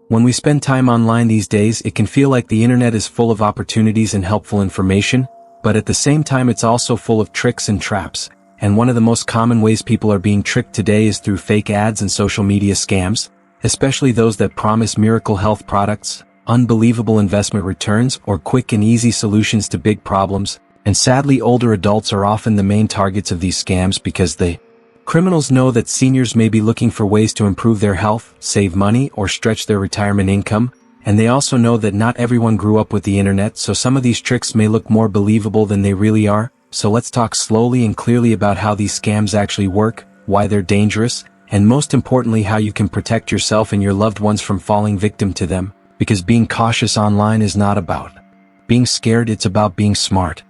When we spend time online these days, it can feel like the internet is full of opportunities and helpful information, but at the same time it's also full of tricks and traps. And one of the most common ways people are being tricked today is through fake ads and social media scams, especially those that promise miracle health products, unbelievable investment returns, or quick and easy solutions to big problems. And sadly, older adults are often the main targets of these scams because criminals know that seniors may be looking for ways to improve their health, save money, or stretch their retirement income, and they also know that not everyone grew up with the internet, so some of these tricks may look more believable than they really are. So let's talk slowly and clearly about how these scams actually work, why they're dangerous, and most importantly how you can protect yourself and your loved ones from falling victim to them, because being cautious online is not about being scared, it's about being smart.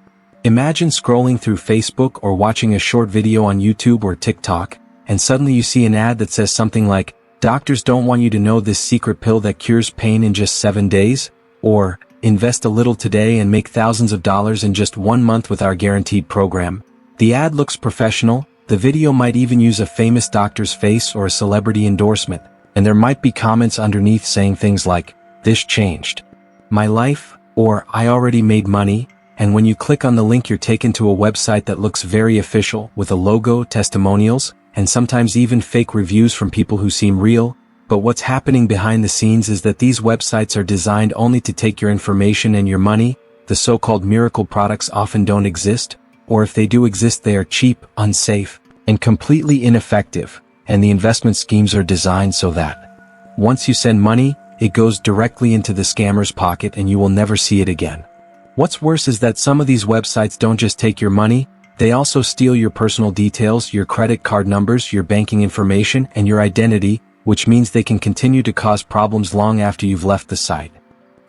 Imagine scrolling through Facebook or watching a short video on YouTube or TikTok, and suddenly you see an ad that says something like, "Doctors don't want you to know this secret pill that cures pain in just 7 days," or "Invest a little today and make thousands of dollars in just 1 month with our guaranteed program." The ad looks professional, the video might even use a famous doctor's face or a celebrity endorsement, and there might be comments underneath saying things like, "This changed my life," or "I already made money," and when you click on the link you're taken to a website that looks very official, with a logo, testimonials, and sometimes even fake reviews from people who seem real. But what's happening behind the scenes is that these websites are designed only to take your information and your money. The so-called miracle products often don't exist, or if they do exist they are cheap, unsafe, and completely ineffective, and the investment schemes are designed so that once you send money, it goes directly into the scammer's pocket and you will never see it again. What's worse is that some of these websites don't just take your money, they also steal your personal details, your credit card numbers, your banking information, and your identity, which means they can continue to cause problems long after you've left the site.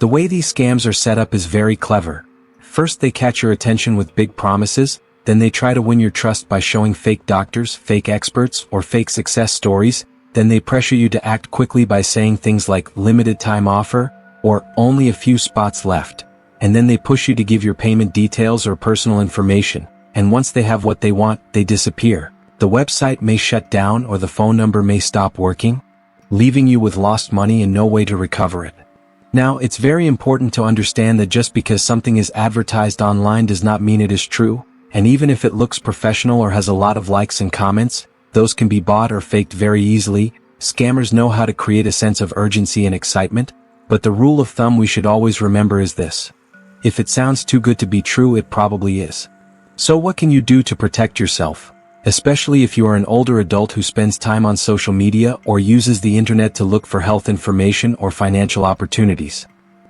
The way these scams are set up is very clever. First they catch your attention with big promises, then they try to win your trust by showing fake doctors, fake experts, or fake success stories, then they pressure you to act quickly by saying things like "limited time offer," or "only a few spots left," and then they push you to give your payment details or personal information, and once they have what they want, they disappear. The website may shut down or the phone number may stop working, leaving you with lost money and no way to recover it. Now, it's very important to understand that just because something is advertised online does not mean it is true, and even if it looks professional or has a lot of likes and comments, those can be bought or faked very easily. Scammers know how to create a sense of urgency and excitement, but the rule of thumb we should always remember is this: if it sounds too good to be true, it probably is. So what can you do to protect yourself? Especially if you are an older adult who spends time on social media or uses the internet to look for health information or financial opportunities.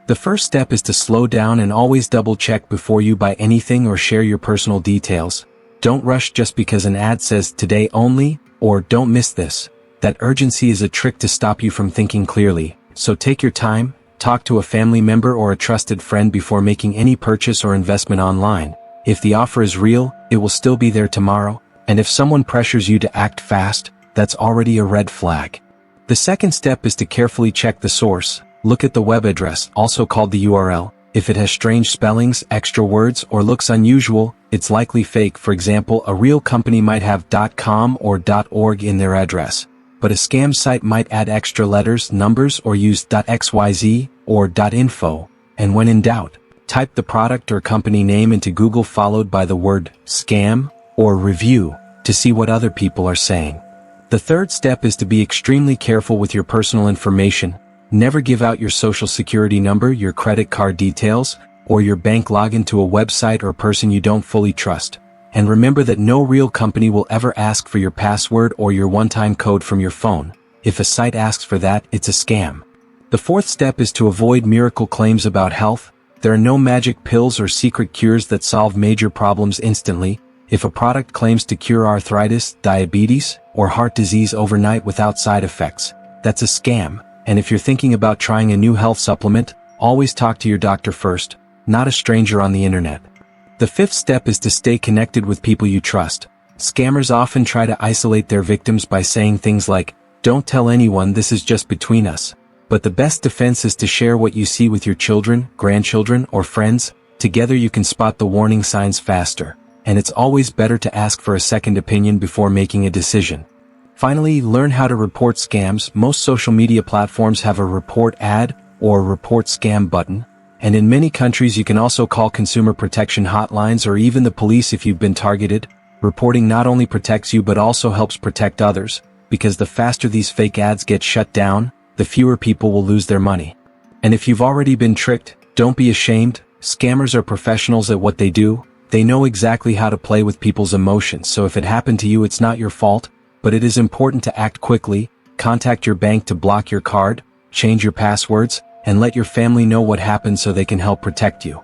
The first step is to slow down and always double-check before you buy anything or share your personal details. Don't rush just because an ad says "today only" or "don't miss this." That urgency is a trick to stop you from thinking clearly, so take your time, talk to a family member or a trusted friend before making any purchase or investment online. If the offer is real, it will still be there tomorrow. And if someone pressures you to act fast, that's already a red flag. The second step is to carefully check the source. Look at the web address, also called the URL. If it has strange spellings, extra words, or looks unusual, it's likely fake. For example, a real company might have .com or .org in their address, but a scam site might add extra letters, numbers, or use .xyz or .info. And when in doubt, type the product or company name into Google followed by the word "scam" or "review" to see what other people are saying. The third step is to be extremely careful with your personal information. Never give out your social security number, your credit card details, or your bank login to a website or person you don't fully trust. And remember that no real company will ever ask for your password or your one-time code from your phone. If a site asks for that, it's a scam. The fourth step is to avoid miracle claims about health. There are no magic pills or secret cures that solve major problems instantly. If a product claims to cure arthritis, diabetes, or heart disease overnight without side effects, that's a scam. And if you're thinking about trying a new health supplement, always talk to your doctor first, not a stranger on the internet. The fifth step is to stay connected with people you trust. Scammers often try to isolate their victims by saying things like, "Don't tell anyone, this is just between us." But the best defense is to share what you see with your children, grandchildren, or friends. Together you can spot the warning signs faster. And it's always better to ask for a second opinion before making a decision. Finally, learn how to report scams. Most social media platforms have a report ad or report scam button, and in many countries you can also call consumer protection hotlines or even the police if you've been targeted. Reporting not only protects you but also helps protect others, because the faster these fake ads get shut down, the fewer people will lose their money. And if you've already been tricked, don't be ashamed. Scammers are professionals at what they do. They know exactly how to play with people's emotions, so if it happened to you, it's not your fault, but it is important to act quickly. Contact your bank to block your card, change your passwords, and let your family know what happened so they can help protect you.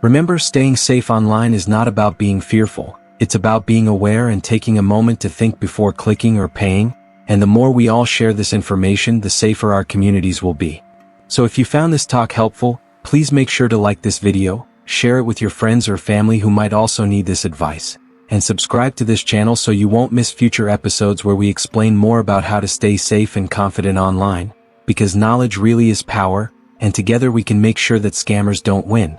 Remember, staying safe online is not about being fearful. It's about being aware and taking a moment to think before clicking or paying, and the more we all share this information, the safer our communities will be. So if you found this talk helpful, please make sure to like this video, share it with your friends or family who might also need this advice, and subscribe to this channel so you won't miss future episodes where we explain more about how to stay safe and confident online, because knowledge really is power, and together we can make sure that scammers don't win.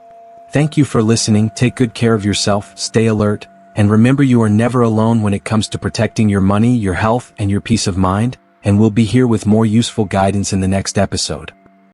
Thank you for listening. Take good care of yourself, stay alert, and remember, you are never alone when it comes to protecting your money, your health, and your peace of mind, and we'll be here with more useful guidance in the next episode.